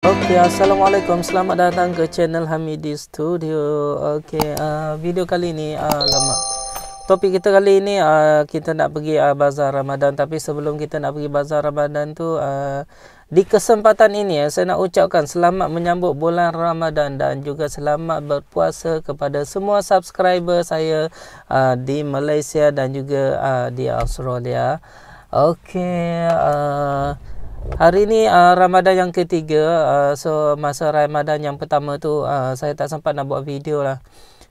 Okey, Assalamualaikum. Selamat datang ke channel Hamidi Studio. Okey, video kali ni topik kita kali ini kita nak pergi bazar Ramadan. Tapi sebelum kita nak pergi bazar Ramadan tu, di kesempatan ini saya nak ucapkan selamat menyambut bulan Ramadan dan juga selamat berpuasa kepada semua subscriber saya di Malaysia dan juga di Australia. Okey, hari ni Ramadan yang ketiga. So masa Ramadan yang pertama tu saya tak sempat nak buat video lah.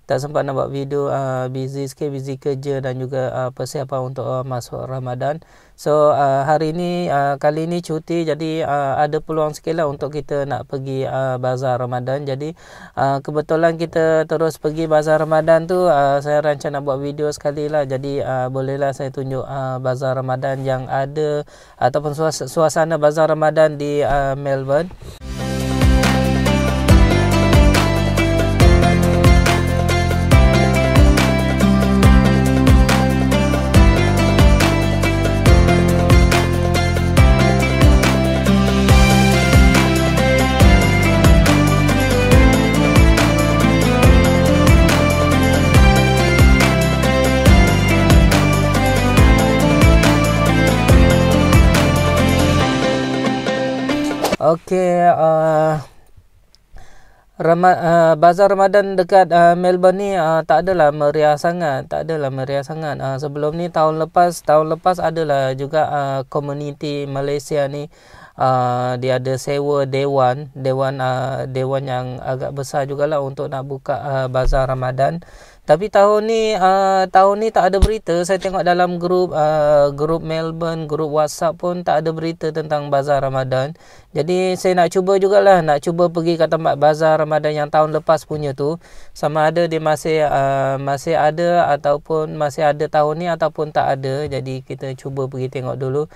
Tak sempat nak buat video, busy sikit, busy kerja dan juga persiapan untuk masuk Ramadan. So hari ni kali ni cuti, jadi ada peluang sikit lah untuk kita nak pergi bazar Ramadan. Jadi kebetulan kita terus pergi bazar Ramadan tu, saya rancang nak buat video sekali lah. Jadi bolehlah saya tunjuk bazar Ramadan yang ada ataupun suasana bazar Ramadan di Melbourne. Okey, bazar Ramadan dekat Melbourne ni tak adalah meriah sangat, sebelum ni tahun lepas adalah juga komuniti Malaysia ni dia ada sewa dewan yang agak besar jugalah untuk nak buka bazar Ramadan. Tapi tahun ni tak ada berita. Saya tengok dalam grup Melbourne, grup WhatsApp pun tak ada berita tentang bazar Ramadan. Jadi saya nak cuba pergi ke tempat bazar Ramadan yang tahun lepas punya tu, sama ada dia masih ada ataupun masih ada tahun ni ataupun tak ada. Jadi kita cuba pergi tengok dulu.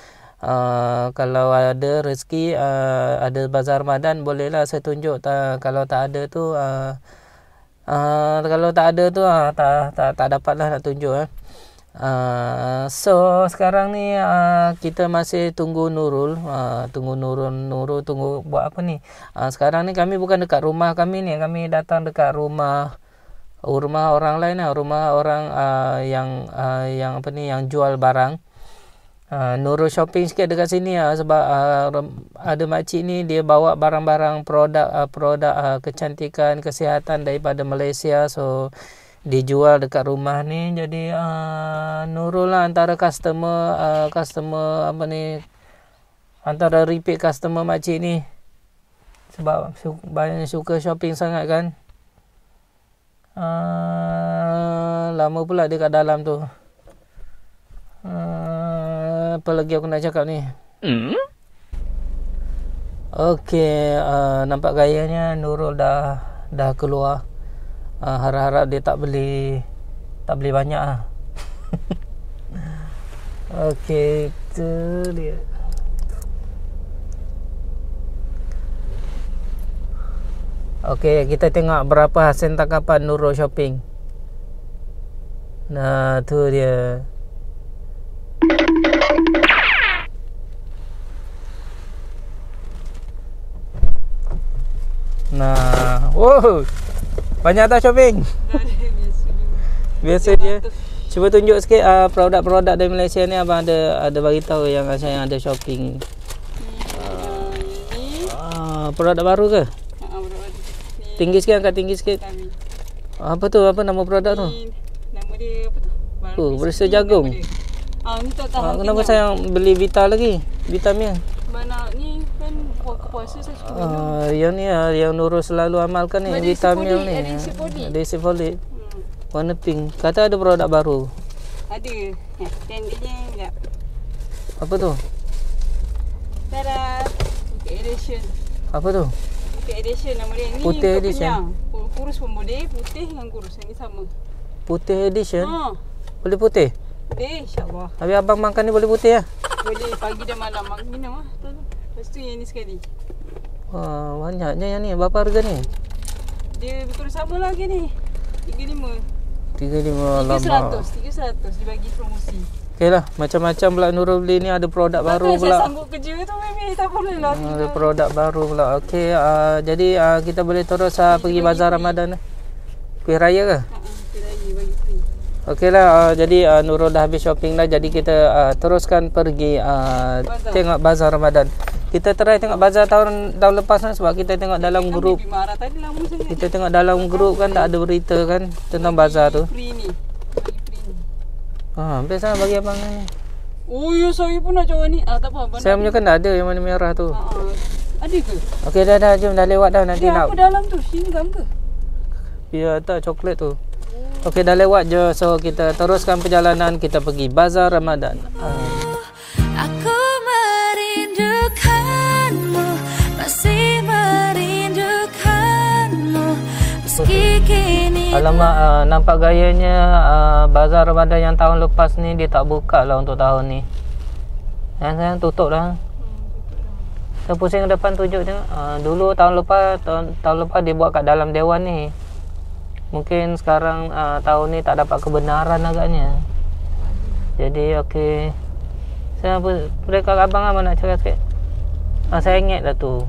Kalau ada rezeki ada bazar Ramadan, bolehlah saya tunjuk. Kalau tak ada tu tak dapatlah nak tunjuk. So sekarang ni kita masih tunggu Nurul. Tunggu buat apa ni? Sekarang ni kami bukan dekat rumah kami ni, kami datang dekat rumah orang lain lah, rumah orang yang jual barang. Nurul shopping sikit dekat sini sebab ada makcik ni dia bawa barang-barang produk kecantikan, kesihatan daripada Malaysia, so dijual dekat rumah ni. Jadi Nurul lah antara customer antara repeat customer makcik ni, sebab banyak suka shopping sangat kan. Lama pula dia kat dalam tu. Apa lagi aku nak cakap ni? Okey, nampak gayanya Nurul dah keluar. Harap-harap dia tak beli banyak lah. Okey, itu dia. Okey, kita tengok berapa hasil tangkapan Nurul shopping. Nah, tu dia. Nah, wow, banyak tak shopping? Biasa je. Cuba tunjuk sikit produk-produk dari Malaysia ni. Abang ada bagi tahu yang saya ada shopping. Produk baru ke? Tinggi sikit, angkat tinggi sikit. Apa tu? Apa nama produk tu? Nama dia apa tu? Berisa jagung. Ni tak tahu. Kenapa saya beli Vita lagi? Vitamin. Mana ni kan puasa saya suka minum. Yang ni yang Nurul selalu amalkan ni, vitamin ni. Adhesive folit. Warna pink. Kata ada produk baru. Ada. Tandanya enggak. Apa tu? Tada. Putih edition. Apa tu? Putih edition nama dia. Ni Putih edition. Kurus pun boleh, putih dengan kurus yang ni sama. Putih edition. Boleh putih? Boleh, insya-Allah. Habis abang makan ni boleh putih lah? Boleh, pagi dan malam minum lah. Lepas tu yang ni sekali. Wah, banyaknya yang ni. Berapa harga ni? Dia betul sama lah harga ni. 35. 35 lama. 300 dibagi promosi. Okey lah, macam-macam pula Nurul beli ni. Ada produk baru pula. Saya sanggup kerja tu Mimi, tak boleh lah. Ada produk baru pula. Okey, jadi kita boleh terus pergi bazar Ramadan. Kuih raya ke? Kuih raya bagi free. Okey lah, jadi Nurul dah habis shopping dah. Jadi kita teruskan pergi tengok bazar Ramadan. Kita try tengok bazar tahun lepas kan, sebab kita tengok dalam grup. Marah tadi lama sangat. Kita tengok dalam grup kan tak ada berita kan tentang bazar tu. Free ni. Bagi free ni. Biasa bagi abang ni. Oh ya, saya pun nak coba ni. Tak apa. Saya punya kan dah ada yang mana merah tu. Ada ke? Okey dah jom dah lewat dah nanti nak. Apa dalam tu? Singam ke? Ya tak coklat tu. Okey dah lewat je, so kita teruskan perjalanan, kita pergi bazar Ramadan. Aku merindukanmu, masih merindukanmu meski kini. Alamak, nampak gayanya bazar Ramadan yang tahun lepas ni dia tak buka lah untuk tahun ni. Yang tutup dah. Kita pusing ke depan tunjuk tengok. Dulu tahun lepas dia buat kat dalam dewan ni. Mungkin sekarang tahun ni tak dapat kebenaran agaknya. Jadi okey. Saya boleh kat abang apa nak cakap sikit? Saya ingat dah tu.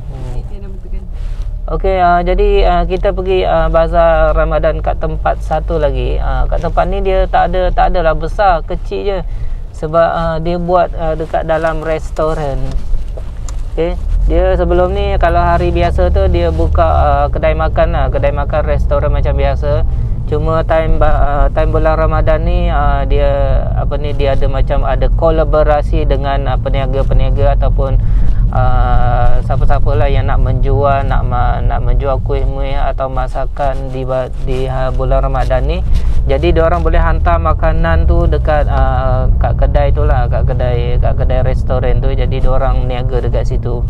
Okey, jadi kita pergi bazar Ramadan kat tempat satu lagi. Kat tempat ni dia tak adalah besar, kecil je. Sebab dia buat dekat dalam restoran. Okey. Dia sebelum ni kalau hari biasa tu dia buka kedai makan lah, kedai makan restoran macam biasa. Cuma time bulan Ramadan ni dia dia ada macam ada kolaborasi dengan peniaga-peniaga ataupun siapa-siapa lah yang nak menjual kuih-muih atau masakan di bulan Ramadan ni. Jadi dia orang boleh hantar makanan tu dekat kat kedai tu lah, kat kedai restoran tu. Jadi dia orang niaga dekat situ.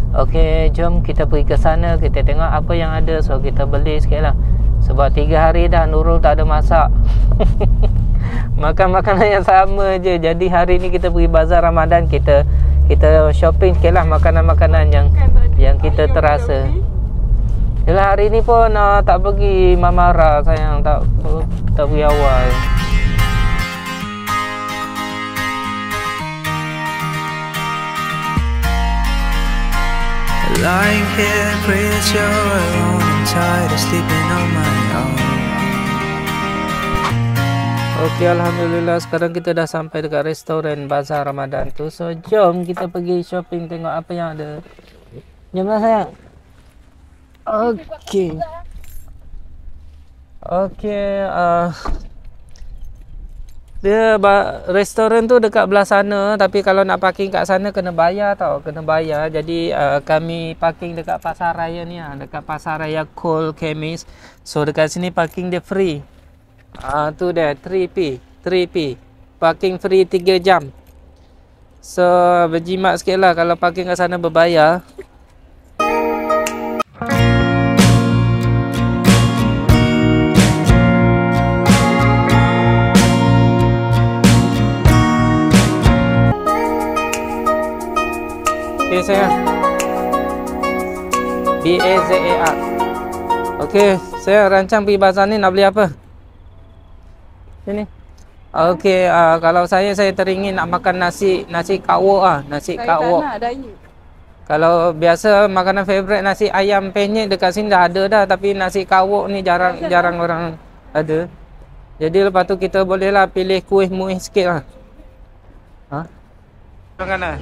Okey, jom kita pergi ke sana, kita tengok apa yang ada. So kita beli sikit lah. Sebab 3 hari dah Nurul tak ada masak. Makan makanan yang sama je. Jadi hari ni kita pergi bazar Ramadan, kita shopping sikit lah makanan-makanan yang kita terasa. Yalah, hari ni pun tak pergi Mamara sayang, tak pergi awal. Lying here, pray that you're alone and tired of sleeping on my own. Okey, alhamdulillah sekarang kita dah sampai dekat restoran bazar Ramadan tu. So jom kita pergi shopping tengok apa yang ada. Jomlah sayang. Okey. Dia restoran tu dekat belah sana, tapi kalau nak parking kat sana kena bayar tau, kena bayar. Jadi kami parking dekat pasar raya ni lah, dekat pasar raya Cold Chemist. So dekat sini parking dia free. Tu dia 3p parking free 3 jam. So berjimat sikit lah kalau parking kat sana berbayar. Okay saya BAZAR. Okay, saya rancang pergi bazar ni nak beli apa? Sini. Okay, kalau saya teringin nak makan nasi kawok lah, nasi kawok. Kalau biasa makanan favourite nasi ayam penyet dekat sini dah ada dah, tapi nasi kawok ni jarang orang ada. Jadi lepas tu kita bolehlah pilih kuih-muih sikit lah. Jangan lah.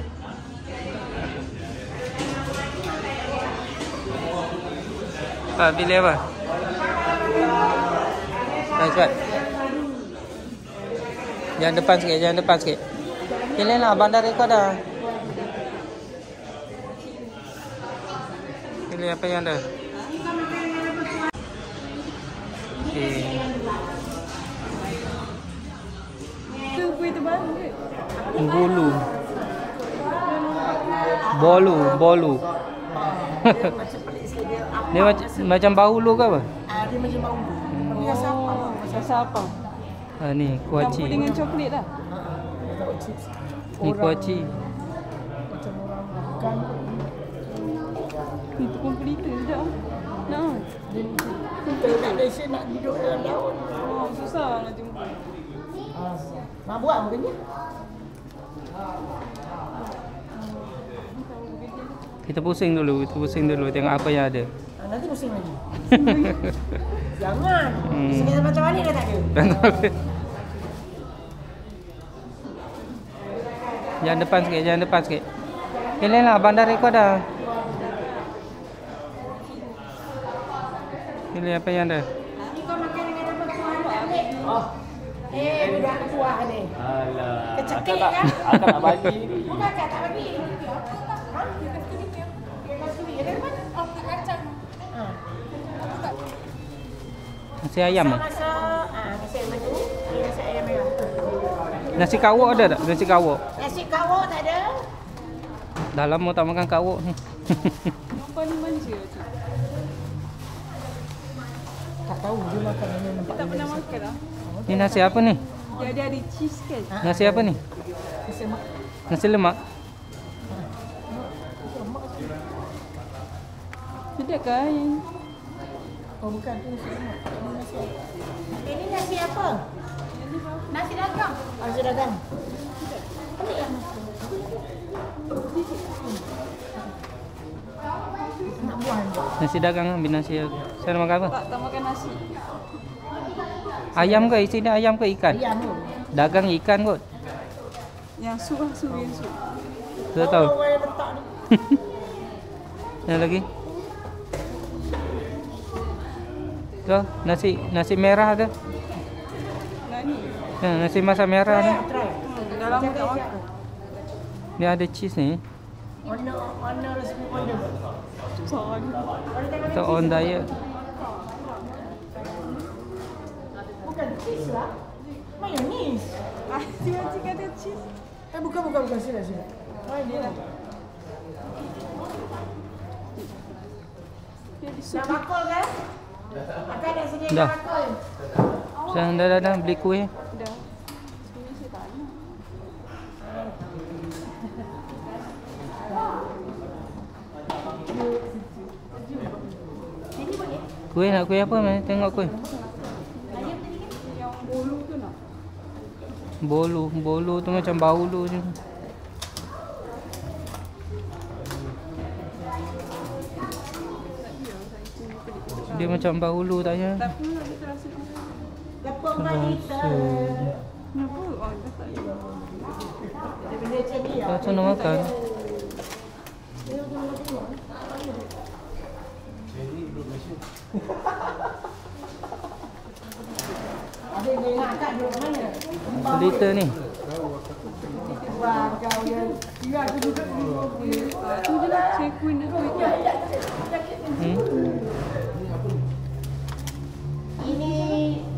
Pilih apa? Cepat. Jangan depan sikit. Pilih lah, bandar rekod dah. Pilih apa yang ada. Okay. Itu kuih terbaru ke? Bolu. Dia macam bahulu ke apa? Dia macam bahulu. Rasa apa? Ni kuaci. Campur dengan coklat dah. Ni kuaci. Macam orang makan. Itu pun pelita sekejap. Nah. Kita tak lesen nak duduk dalam daun. Susah nak jumpa. Mak buat apa kerja? Kita pusing dulu tengok apa yang ada. Nanti pusing lagi. Jangan. Pusing macam mana dah tak ada. Jangan depan sikit. Ini lah abang dah rekod dah. Ini apa yang ada? Ni kau makan dengan apa kuah tak ambil? Budak kuah ni. Alah. Kecekik kan? Akak nak bagi ni. Bukan akak tak bagi. Ha? Dia kasi dia. Dia kasi dia. Ada mana? Oh, kacang. Ha. Nasi ayam ah. Nasi ayam tu. Nasi ayam merah. Nasi kawok ada tak? Nasi kawok. Nasi kawok tak ada. Dah lama tak makan kawok ni. Yang paling manis je cik. Tak tahu dia makan mana nampak. Tak pernah makan lah. Ni nasi apa ni? Dia ada cheese kan? Nasi apa ni? Nasi mak. Nasi lemak. Sedap kan? Oh bukan tu nasi mak. Ini nasi apa? Nasi dagang. Nasi dagang. Pelik yang nasi. Nak buang je. Nasi dagang ambil nasi. Saya nak makan apa? Tak makan nasi. Ayam ke? Isi ni ayam ke ikan? Ayam tu. Dagang ikan kot. Yang sup lah, sup yang sup. Saya tahu. Orang yang letak ni. Yang lagi? Tu nasi merah tu. Nah ni. Nasi masak merah tu. Try. Dah lama tak makan. Dia ada cheese ni. Warna resmi warna. Soal. Atau on diet. Bukan cheese lah. Mayonis. Cik kata cheese. Bukan. Sila. Mayonis. Nak bakul kan? Akan nak sedia Dah. bakul. Dah beli kuih. Dah. Sebenarnya saya tak nak. Kuih nak kuih apa? Tengok kuih. Yang bolu tu nak. Bolu tu macam bahulu je. Dia macam bahulu tak ya? Tak apa lah, kita rasa. Lepuk wanita. Kenapa? Oh, dah tak ada. Ada benda macam ni lah. Macam nak makan. Ada yang ingat kat duduk mana? Liter ni. Wah, kau yang dia aku duduk di mobil. Tu je lah, saya kuih nak kuih. Ini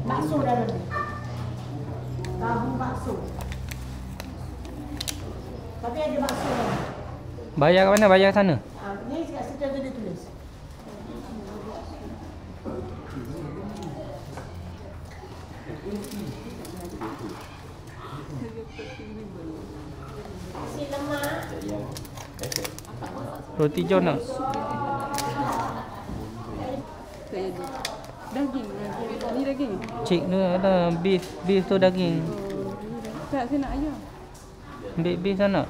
bakso dalam ni. Tahu bakso. Tapi ada bakso dalam. Bayar kat mana? Bayar kat sana. Ni kat situ ada dia tulis. Nasi lemak. Roti john tak? Saya ada. Daging. Ni daging. Cik tu ada beef tu daging. Tak, saya nak ayam. Ambil beef sana.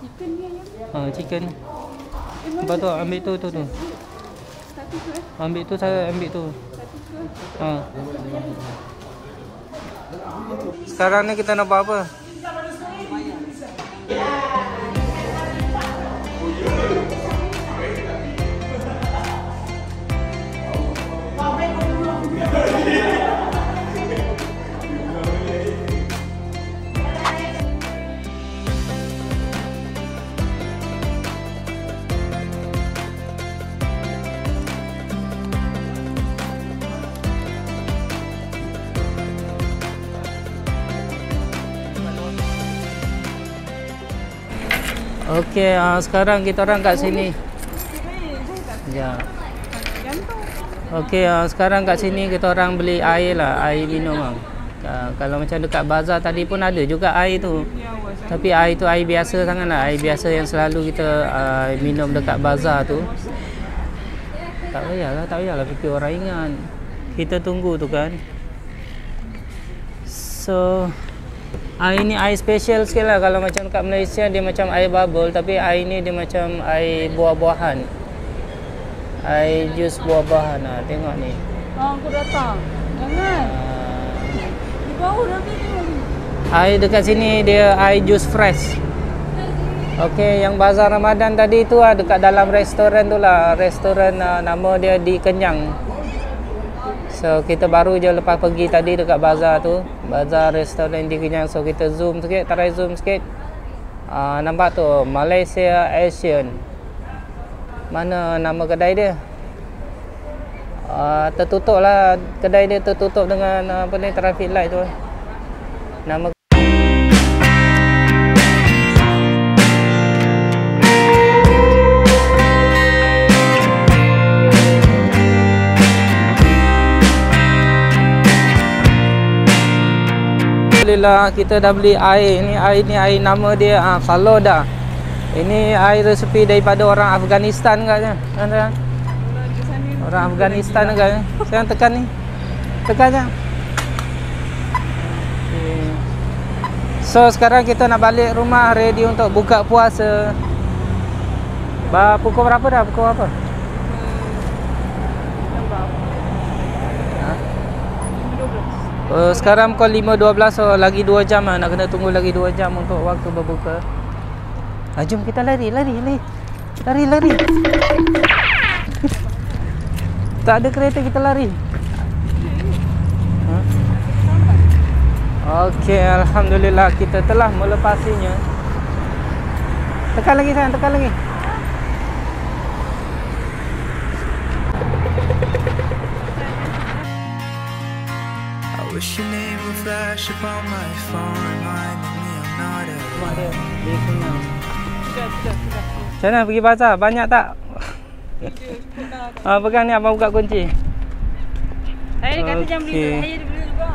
Ikan ni ayam. Chicken. Mana Lepas tu ambil tu. satu tu Ambil tu saya ambil tu. Satu tu Sekarang ni kita nak buat apa? Okey, sekarang kita orang kat sini. Ya. Okey, sekarang kat sini kita orang beli air lah, air minum lah. Kalau macam dekat bazar tadi pun ada juga air tu. Tapi air tu air biasa sangat lah. Air biasa yang selalu kita minum dekat bazar tu. Tak payahlah fikir orang ingat. Kita tunggu tu kan. So, Ini air special sikit lah. Kalau macam kat Malaysia dia macam air bubble, tapi air ni dia macam air buah-buahan. Air jus buah-buahan. Tengok ni. Aku datang. Jangan. Di bawah dah minum. Air dekat sini dia air jus fresh. Okey, yang bazar Ramadan tadi tu dekat dalam restoran tu lah. Restoran nama dia Di Kenyang. So kita baru je lepas pergi tadi dekat bazar tu, bazar restoran Di Kenyang. So kita zoom sikit, try zoom sikit. Nampak tu Malaysia Asian. Mana nama kedai dia? Tertutup lah kedai dia, tertutup dengan apa ni, traffic light tu. Nama Alhamdulillah kita dah beli air. Ni air nama dia Faloda. Ini air resepi daripada orang Afghanistan katnya. Orang Afghanistan kan. Sekarang tekan ni. Tekan je. Okay. So sekarang kita nak balik rumah, ready untuk buka puasa. Pukul berapa dah? Pukul berapa? Sekarang pukul 5.12, so lagi 2 jam lah. Nak kena tunggu lagi 2 jam untuk waktu berbuka. Jom kita lari. Tak ada kereta, kita lari. Okey, Alhamdulillah kita telah melepasinya. Tekan lagi sayang, tekan lagi. I wish your name would flash upon my phone, reminding me I'm not Mak dia alone. di Kenyang. Sudah. Macam mana pergi bazar? Banyak tak? Pegang ni, abang buka kunci. Saya kata jangan beli tu. Okey. Saya beli juga.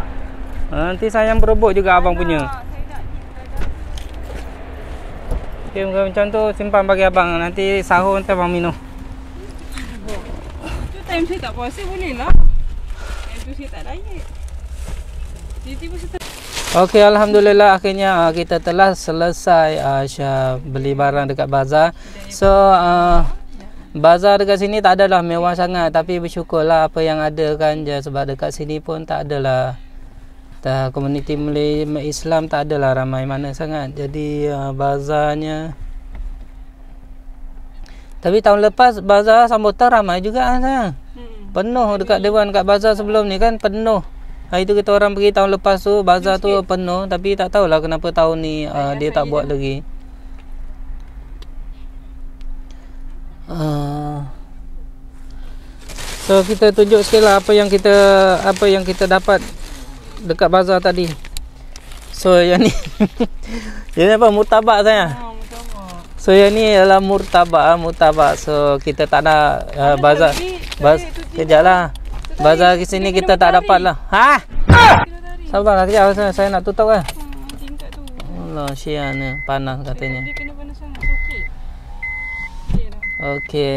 Nanti sayang berebut juga abang punya. Saya nak Okey, macam tu simpan bagi abang. Nanti sahur nanti abang minum. tu time saya tak puasa boleh lah. Time tu saya tak diet. Tiba-tiba saya Okey, Alhamdulillah akhirnya kita telah selesai beli barang dekat bazar. So bazar dekat sini tak adalah mewah sangat, tapi bersyukurlah apa yang ada kan je, sebab dekat sini pun tak adalah komuniti Islam tak adalah ramai mana sangat. Jadi bazarnya, tapi tahun lepas bazar sambutan ramai juga kan sayang. Penuh dekat dewan, kat bazar sebelum ni kan penuh. Hari tu kita orang pergi tahun lepas tu bazar tu penuh, tapi tak tahulah kenapa tahun ni dia tak buat lagi. So kita tunjuk sikitlah apa yang kita dapat dekat bazar tadi. So yang ni yang ni apa, murtabak saya. So yang ni adalah murtabak. So kita tak nak bazar kejaplah. Bazar ke sini kita tak dapat lah. Sabarlah kejap, saya nak tutup kan. tingkat tu. Allah, sian ni panas katanya. Dia kena panas sangat sakit. Okey.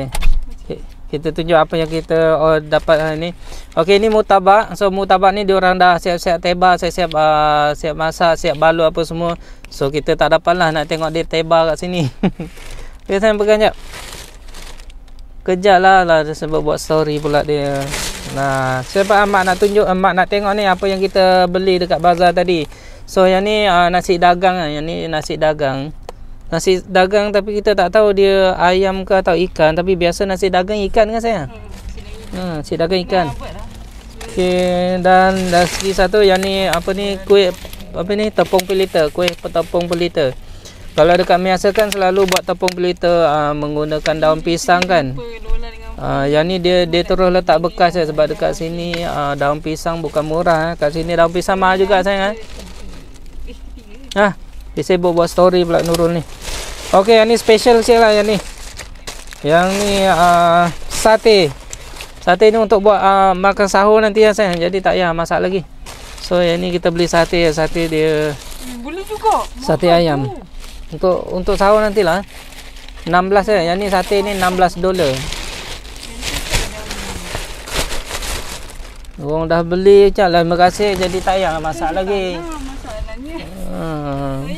Kita tunjuk apa yang kita dapat hari ni. Okey, ni murtabak. So murtabak ni diorang dah siap-siap teba, siap masak, siap balut apa semua. So kita tak dapat lah nak tengok dia teba kat sini. Okay, saya pegang jap. Kejap lah sebab buat story pula dia. Nah, sebab Mak nak tunjuk, Mak nak tengok ni apa yang kita beli dekat bazar tadi. So yang ni nasi dagang, yang ni nasi dagang. Nasi dagang tapi kita tak tahu dia ayam ke atau ikan, tapi biasa nasi dagang ikan kan saya? Nasi dagang ikan. Okey, dan dari satu yang ni apa ni, kuih apa ni, tepung pelita, kuih tepung pelita. Kalau dekat biasa kan selalu buat tepung pelita menggunakan daun pisang kan. Yang ni dia terus letak bekas je, sebab dekat sini daun pisang bukan murah. Kat sini daun pisang mahal juga sayang. Dia sibuk buat story pula Nurul ni. Okey, yang ni special sikit lah yang ni. Yang ni sate. Sate ni untuk buat makan sahur nanti ya sayang. Jadi tak payah masak lagi. So yang ni kita beli sate. Sate dia Boleh juga. sate ayam. Untuk sahur nantilah. 16 ya. Yang ni sate ni $16. Orang dah beli je lah, terima kasih, jadi tak payah masak lagi. Masak Agaknya.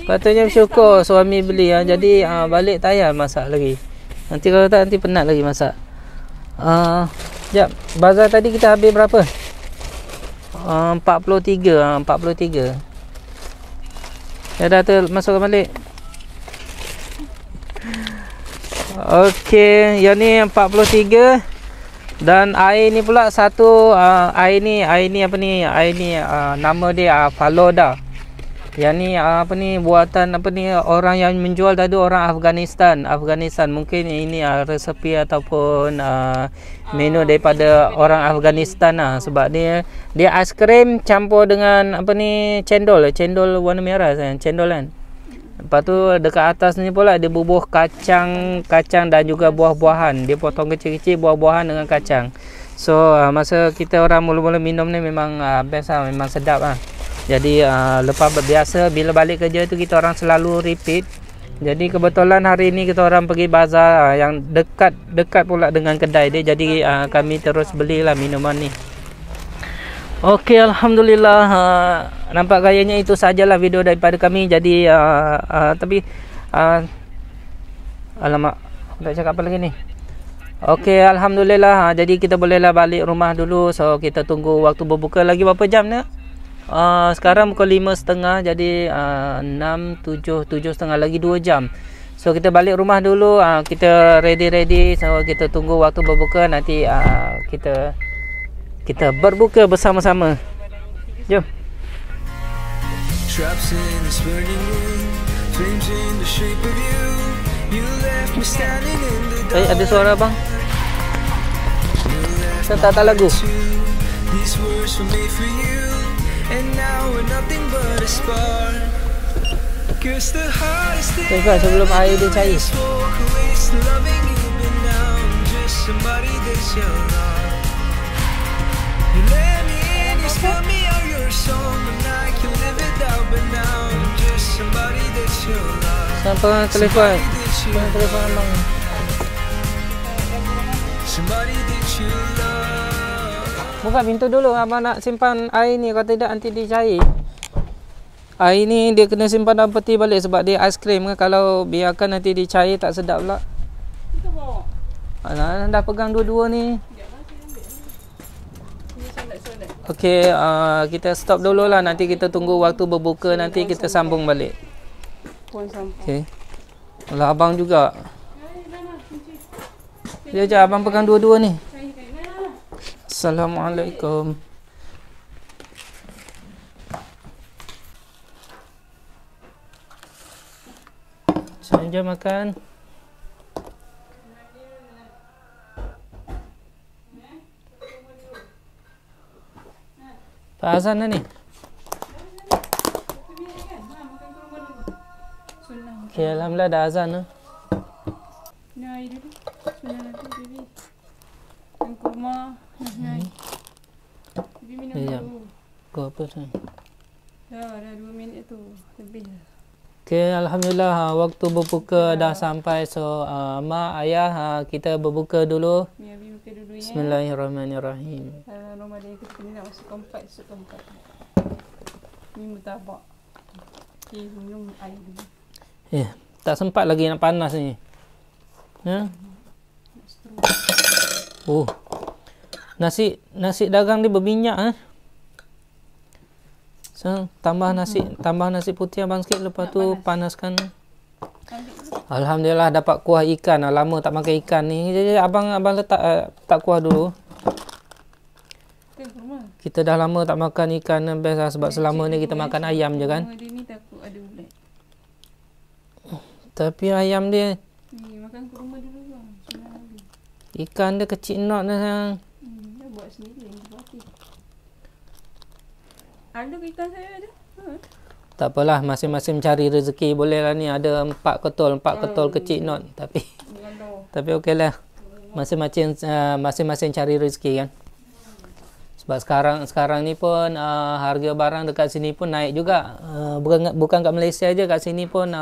Patutnya bersyukur suami beli jadi balik tak payah masak lagi. Nanti kalau tak nanti penat lagi masak. Sekejap, bazar tadi kita habis berapa? 43. 43. Ya dah tu masukkan balik. Okey, yang ni 43. Dan air ni pula satu air ni apa ni? Air ni nama dia Faloda. Yang ni apa ni buatan apa ni orang yang menjual tadi orang Afghanistan. Mungkin ini resepi ataupun menu daripada orang Afghanistan sebab dia aiskrim campur dengan apa ni cendol warna merah sayang, cendol kan. Lepas tu dekat atas ni pula dia bubuh kacang dan juga buah-buahan. Dia potong kecil-kecil buah-buahan dengan kacang. So masa kita orang mula-mula minum ni memang best memang sedap Jadi lepas biasa bila balik kerja tu kita orang selalu repeat. Jadi kebetulan hari ni kita orang pergi bazar yang dekat pula dengan kedai dia. Jadi kami terus belilah minuman ni. Okey, alhamdulillah. Nampak gayanya itu sajalah video daripada kami. Jadi tapi alamak, tak cakap apa lagi ni. Okey, alhamdulillah. Jadi kita bolehlah balik rumah dulu. So kita tunggu waktu berbuka lagi berapa jam ni? Sekarang pukul 5.30. Jadi 6, 7, 7.30 lagi 2 jam. So kita balik rumah dulu. Kita ready. So kita tunggu waktu berbuka. Nanti kita berbuka bersama-sama. Jom. Traps in this burning room, flames in the shape of you. You left me standing in the dark. Ada suara bang. Saya tak lagu. These words were made for you, and now we're nothing but a spark. Cause the hardest thing sebelum air dia cair. is walk away, still loving you, but now I'm just somebody that's your love. You let me in, you spell me out your song, and I can live without, but now I'm just somebody that's your love. Sampai telefon. Telefon abang. Somebody that you love. Buka pintu dulu. Abang nak simpan air ni. Kalau tidak nanti dia cair. Air ni dia kena simpan dalam peti balik sebab dia aiskrim kan. Kalau biarkan nanti dia cair tak sedap pula. Kita bawa. Dah pegang dua-dua ni. Okey, kita stop dulu lah. Nanti kita tunggu waktu berbuka. Nanti kita sambung balik. Puan sampah. Okey. Lah abang juga. Dia je abang pegang dua-dua ni. Assalamualaikum. Jom makan. Pak azan dah ni. Okey, alhamdulillah dah azan dah. Ni air dulu. Sunnah nanti baby. Yang kurma. Ni. Baby minum dulu. Kau apa tu? Dah 2 minit tu. Lebih dah. Okey, alhamdulillah waktu berbuka dah sampai. So mak, ayah kita berbuka dulu. Ni Abi buka dulu ya. Bismillahirrahmanirrahim. Ramadan kita kena nak masukkan 4 sup 4. Ni mutabak. Okey, minum air dulu. Tak sempat lagi nak panas ni. Ya. Oh. Nasi dagang dia berminyak So, tambah nasi putih abang sikit, lepas tu panaskan. Alhamdulillah dapat kuah ikan. Lama tak makan ikan ni. Jadi abang letak tak kuah dulu. Kita dah lama tak makan ikan best sebab selama ni kita makan ayam je kan. Dia ni takut ada ulat. Tapi ayam dia Makan kurma dulu bang. ikan dia kecil not dah. Dia buat sendiri yang dibuat. Ada ikan saya ada. Tak apalah, masing-masing cari rezeki. Boleh lah ni ada 4 ketol kecil not. Tapi okeylah. Masing-masing cari rezeki kan. Sebab sekarang ni pun harga barang dekat sini pun naik juga. Bukan kat Malaysia je, kat sini pun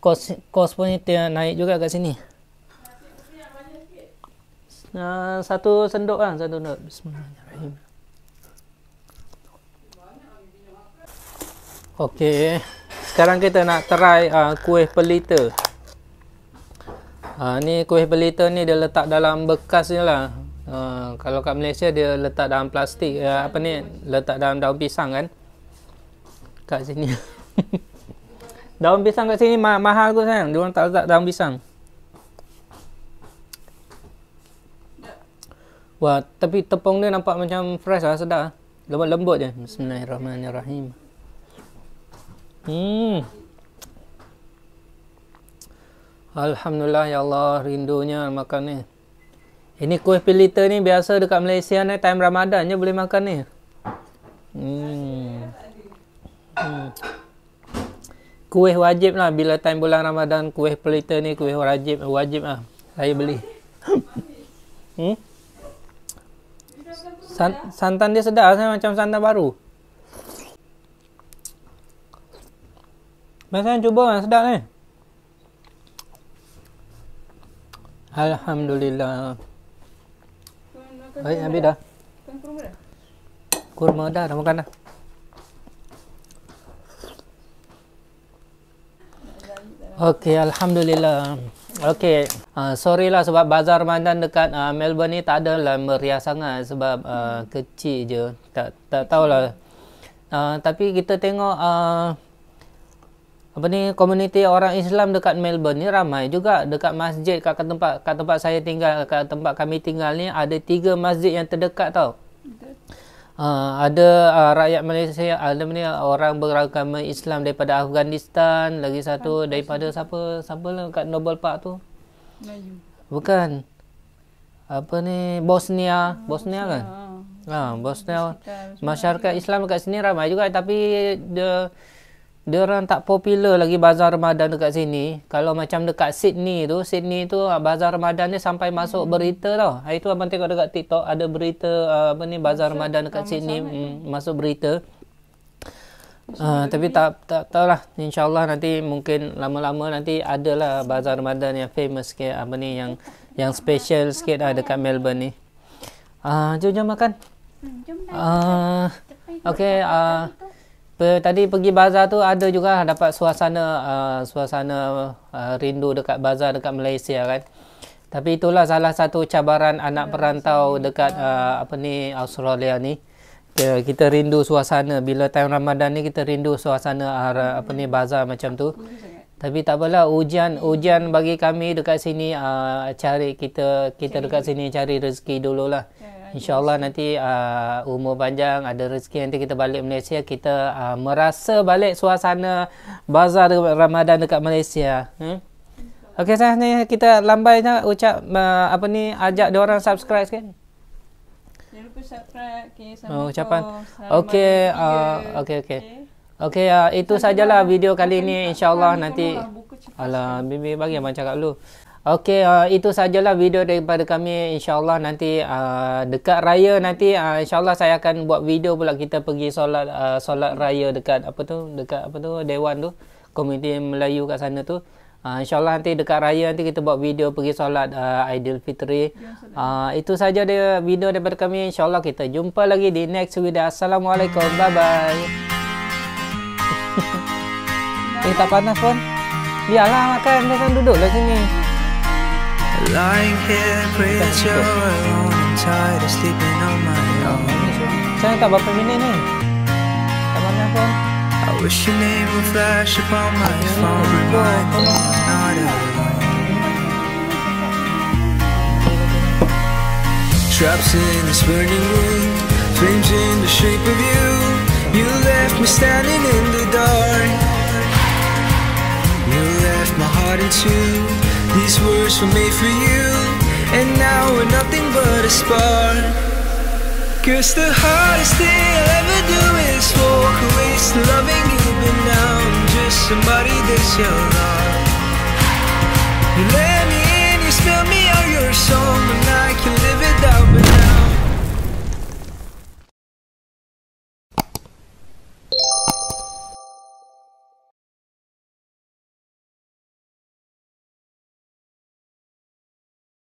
kos pun naik juga kat sini. Satu sendok lah, satu sendok. Bismillahirrahmanirrahim. Okey. Sekarang kita nak try kuih pelita. Ni kuih pelita ni dia letak dalam bekas je lah. Kalau kat Malaysia dia letak dalam plastik, letak dalam daun pisang kan. Kat sini. Daun pisang kat sini mahal kot sayang. Dia orang tak letak daun pisang. Wah, tapi tepung dia nampak macam fresh lah, sedap. Lembut-lembut je. Bismillahirrahmanirrahim. Alhamdulillah, ya Allah, rindunya makan ni. Ini kuih pelita ni biasa dekat Malaysia ni time Ramadan je boleh makan ni. Kuih wajib lah bila time bulan Ramadan, kuih pelita ni kuih wajib lah. Saya beli. Santan dia sedap, saya macam santan baru. Biasanya cuba sedap ni. Alhamdulillah. Baik, habis dah. Kurma dah makan dah. Okey, Alhamdulillah. Okey, sorry lah sebab bazar Ramadan dekat Melbourne ni tak ada lah meriah sangat sebab kecil je. Tak tahulah. Tapi kita tengok komuniti orang Islam dekat Melbourne ni ramai juga. Dekat masjid kat tempat saya tinggal, kat tempat kami tinggal ni ada 3 masjid yang terdekat tau. Ada rakyat Malaysia, ada orang beragama Islam daripada Afghanistan, lagi satu daripada siapa lah kat Noble Park tu? Melayu. Bukan. Bosnia kan? Bosnia. Masyarakat Islam dekat sini ramai juga, tapi dia orang tak popular lagi bazar Ramadan dekat sini. Kalau macam dekat Sydney tu bazar Ramadan ni sampai masuk berita tau. Hari tu abang tengok dekat TikTok ada berita bazar Ramadan dekat Sydney masuk berita. Tapi tak tahulah, insya-Allah nanti mungkin lama-lama nanti adalah bazar Ramadan yang famous sikit, yang special sikit lah dekat Melbourne ni. Jom makan. Okey, tadi pergi bazar tu ada juga dapat suasana rindu dekat bazar dekat Malaysia kan. Tapi itulah salah satu cabaran anak perantau dekat Australia ni. Kita rindu suasana bila time Ramadan ni, kita rindu suasana bazar macam tu. Tapi tak apalah, ujian bagi kami dekat sini, cari kita dekat sini cari rezeki dululah. InsyaAllah nanti umur panjang, ada rezeki, nanti kita balik Malaysia, kita merasa balik suasana bazar Ramadan dekat Malaysia. Okey, ni kita lambai je ucap ajak dia orang subscribe sikit. Jangan lupa subscribe. Ucapan. Okey, itu sajalah video kali ni. InsyaAllah nanti bibi bagi abang cakap dulu. Okey, itu sajalah video daripada kami. InsyaAllah nanti dekat raya nanti InsyaAllah saya akan buat video pula, kita pergi solat raya dekat Dewan tu, komuniti Melayu kat sana tu. InsyaAllah nanti dekat raya nanti kita buat video pergi solat Aidilfitri. Itu saja dia video daripada kami. InsyaAllah kita jumpa lagi di next video. Assalamualaikum. Bye bye. Tak panas pun. Biarlah makan, jangan duduklah sini. Lying here, pray that you're alone and tired of sleeping on my own. Saya tak berapa minit ni. Tak panas pun. I wish your name would flash upon my phone, remind me I'm not alone. Traps in this burning room, flames in the shape of you. You left me standing in the dark. You left my heart in two. These words were made for you, and now we're nothing but a spark. Cause the hardest thing I'll ever do is walk away, still loving you, but now I'm just somebody that you love. You